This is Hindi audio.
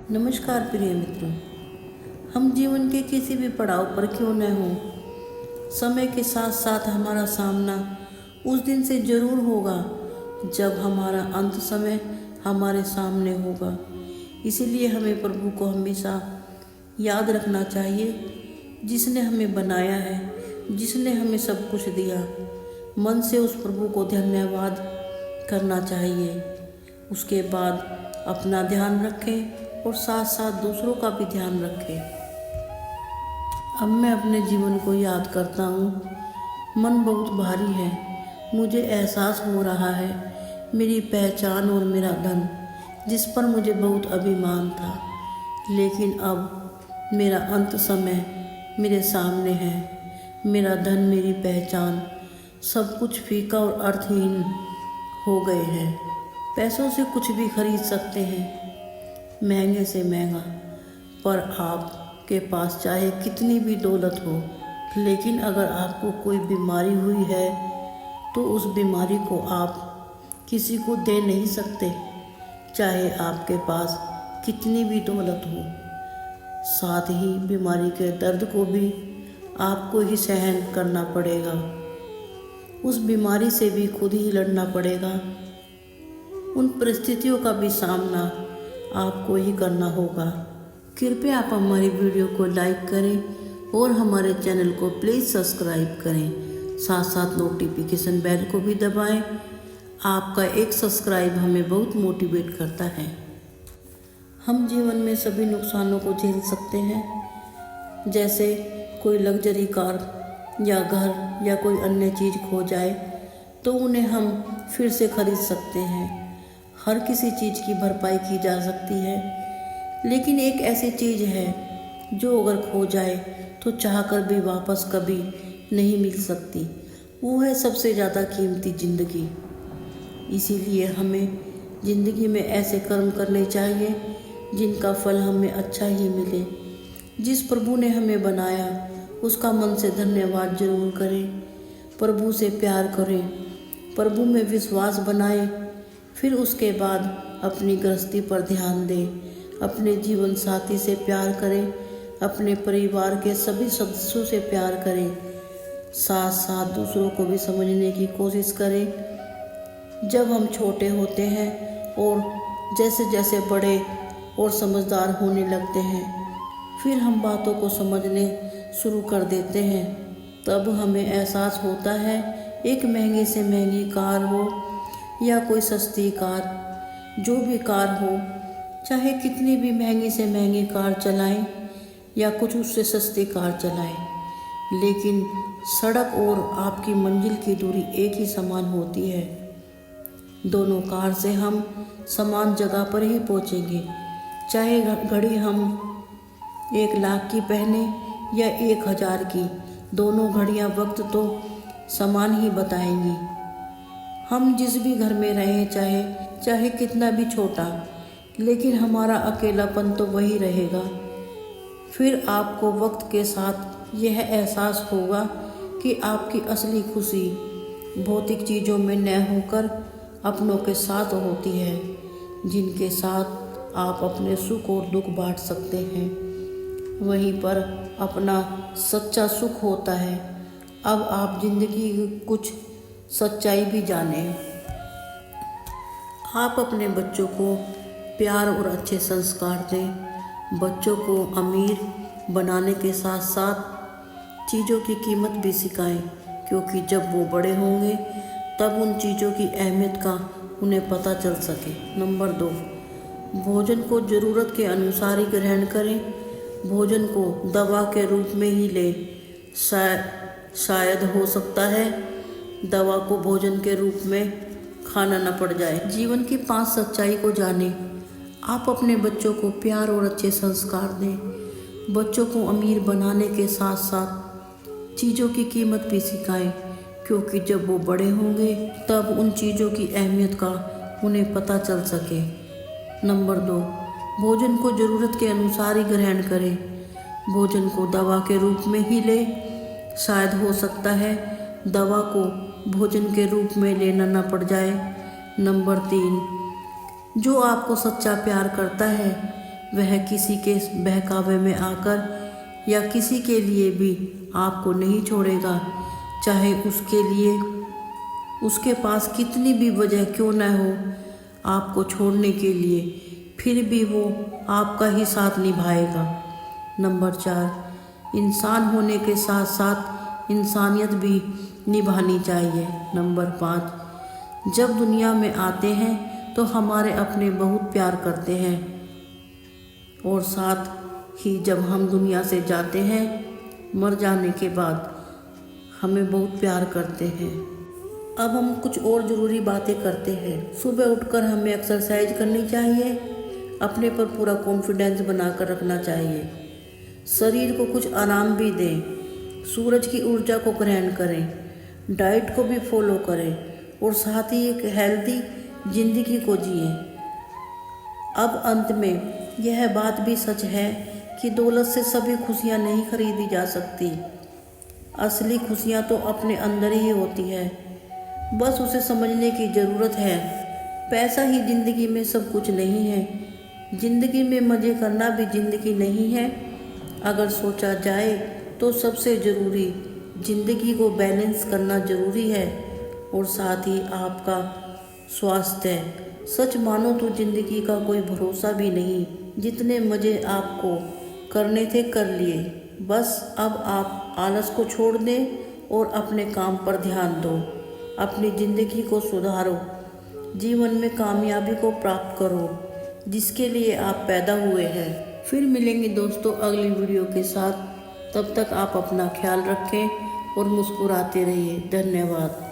नमस्कार प्रिय मित्रों। हम जीवन के किसी भी पड़ाव पर क्यों न हों, समय के साथ साथ हमारा सामना उस दिन से जरूर होगा जब हमारा अंत समय हमारे सामने होगा। इसीलिए हमें प्रभु को हमेशा याद रखना चाहिए, जिसने हमें बनाया है, जिसने हमें सब कुछ दिया। मन से उस प्रभु को धन्यवाद करना चाहिए। उसके बाद अपना ध्यान रखें और साथ साथ दूसरों का भी ध्यान रखें। अब मैं अपने जीवन को याद करता हूँ। मन बहुत भारी है। मुझे एहसास हो रहा है मेरी पहचान और मेरा धन, जिस पर मुझे बहुत अभिमान था, लेकिन अब मेरा अंत समय मेरे सामने है। मेरा धन, मेरी पहचान, सब कुछ फीका और अर्थहीन हो गए हैं। पैसों से कुछ भी खरीद सकते हैं, महंगे से महंगा, पर आपके पास चाहे कितनी भी दौलत हो, लेकिन अगर आपको कोई बीमारी हुई है तो उस बीमारी को आप किसी को दे नहीं सकते, चाहे आपके पास कितनी भी दौलत हो। साथ ही बीमारी के दर्द को भी आपको ही सहन करना पड़ेगा। उस बीमारी से भी खुद ही लड़ना पड़ेगा। उन परिस्थितियों का भी सामना आपको ही करना होगा। कृपया आप हमारी वीडियो को लाइक करें और हमारे चैनल को प्लीज़ सब्सक्राइब करें। साथ साथ नोटिफिकेशन बेल को भी दबाएं। आपका एक सब्सक्राइब हमें बहुत मोटिवेट करता है। हम जीवन में सभी नुकसानों को झेल सकते हैं। जैसे कोई लग्जरी कार या घर या कोई अन्य चीज़ खो जाए तो उन्हें हम फिर से खरीद सकते हैं। हर किसी चीज़ की भरपाई की जा सकती है, लेकिन एक ऐसी चीज़ है जो अगर खो जाए तो चाहकर भी वापस कभी नहीं मिल सकती। वो है सबसे ज़्यादा कीमती ज़िंदगी। इसीलिए हमें ज़िंदगी में ऐसे कर्म करने चाहिए जिनका फल हमें अच्छा ही मिले। जिस प्रभु ने हमें बनाया उसका मन से धन्यवाद जरूर करें। प्रभु से प्यार करें, प्रभु में विश्वास बनाएं। फिर उसके बाद अपनी गृहस्थी पर ध्यान दें। अपने जीवन साथी से प्यार करें, अपने परिवार के सभी सदस्यों से प्यार करें। साथ साथ दूसरों को भी समझने की कोशिश करें। जब हम छोटे होते हैं और जैसे जैसे बड़े और समझदार होने लगते हैं, फिर हम बातों को समझने शुरू कर देते हैं। तब हमें एहसास होता है, एक महंगी से महंगी कार हो या कोई सस्ती कार, जो भी कार हो, चाहे कितनी भी महंगी से महंगी कार चलाएं या कुछ उससे सस्ती कार चलाएं, लेकिन सड़क और आपकी मंजिल की दूरी एक ही समान होती है। दोनों कार से हम समान जगह पर ही पहुंचेंगे। चाहे घड़ी हम 1 लाख की पहने या 1000 की, दोनों घड़ियां वक्त तो समान ही बताएंगी। हम जिस भी घर में रहें, चाहे कितना भी छोटा, लेकिन हमारा अकेलापन तो वही रहेगा। फिर आपको वक्त के साथ यह एहसास होगा कि आपकी असली खुशी भौतिक चीज़ों में न होकर अपनों के साथ होती है, जिनके साथ आप अपने सुख और दुख बांट सकते हैं। वहीं पर अपना सच्चा सुख होता है। अब आप जिंदगी की कुछ सच्चाई भी जाने। आप अपने बच्चों को प्यार और अच्छे संस्कार दें। बच्चों को अमीर बनाने के साथ साथ चीज़ों की कीमत भी सिखाएं, क्योंकि जब वो बड़े होंगे तब उन चीज़ों की अहमियत का उन्हें पता चल सके। नंबर 2, भोजन को ज़रूरत के अनुसार ही ग्रहण करें। भोजन को दवा के रूप में ही लें। शायद हो सकता है दवा को भोजन के रूप में खाना न पड़ जाए। जीवन की 5 सच्चाई को जानें। आप अपने बच्चों को प्यार और अच्छे संस्कार दें। बच्चों को अमीर बनाने के साथ साथ चीज़ों की कीमत भी सिखाएं, क्योंकि जब वो बड़े होंगे तब उन चीज़ों की अहमियत का उन्हें पता चल सके। नंबर 2, भोजन को ज़रूरत के अनुसार ही ग्रहण करें। भोजन को दवा के रूप में ही लें। शायद हो सकता है दवा को भोजन के रूप में लेना न पड़ जाए। नंबर 3, जो आपको सच्चा प्यार करता है वह किसी के बहकावे में आकर या किसी के लिए भी आपको नहीं छोड़ेगा, चाहे उसके लिए उसके पास कितनी भी वजह क्यों न हो आपको छोड़ने के लिए, फिर भी वो आपका ही साथ निभाएगा। नंबर 4, इंसान होने के साथ साथ इंसानियत भी निभानी चाहिए। नंबर 5, जब दुनिया में आते हैं तो हमारे अपने बहुत प्यार करते हैं और साथ ही जब हम दुनिया से जाते हैं, मर जाने के बाद हमें बहुत प्यार करते हैं। अब हम कुछ और ज़रूरी बातें करते हैं। सुबह उठकर हमें एक्सरसाइज करनी चाहिए, अपने पर पूरा कॉन्फिडेंस बनाकर रखना चाहिए, शरीर को कुछ आराम भी दें, सूरज की ऊर्जा को ग्रहण करें, डाइट को भी फॉलो करें और साथ ही एक हेल्दी ज़िंदगी को जिएं। अब अंत में यह बात भी सच है कि दौलत से सभी खुशियाँ नहीं खरीदी जा सकती। असली खुशियाँ तो अपने अंदर ही होती है, बस उसे समझने की ज़रूरत है। पैसा ही ज़िंदगी में सब कुछ नहीं है, ज़िंदगी में मज़े करना भी ज़िंदगी नहीं है। अगर सोचा जाए तो सबसे ज़रूरी ज़िंदगी को बैलेंस करना ज़रूरी है और साथ ही आपका स्वास्थ्य। सच मानो तो ज़िंदगी का कोई भरोसा भी नहीं। जितने मज़े आपको करने थे कर लिए, बस अब आप आलस को छोड़ दें और अपने काम पर ध्यान दो। अपनी ज़िंदगी को सुधारो, जीवन में कामयाबी को प्राप्त करो जिसके लिए आप पैदा हुए हैं। फिर मिलेंगे दोस्तों अगली वीडियो के साथ। तब तक आप अपना ख्याल रखें और मुस्कुराते रहिए। धन्यवाद।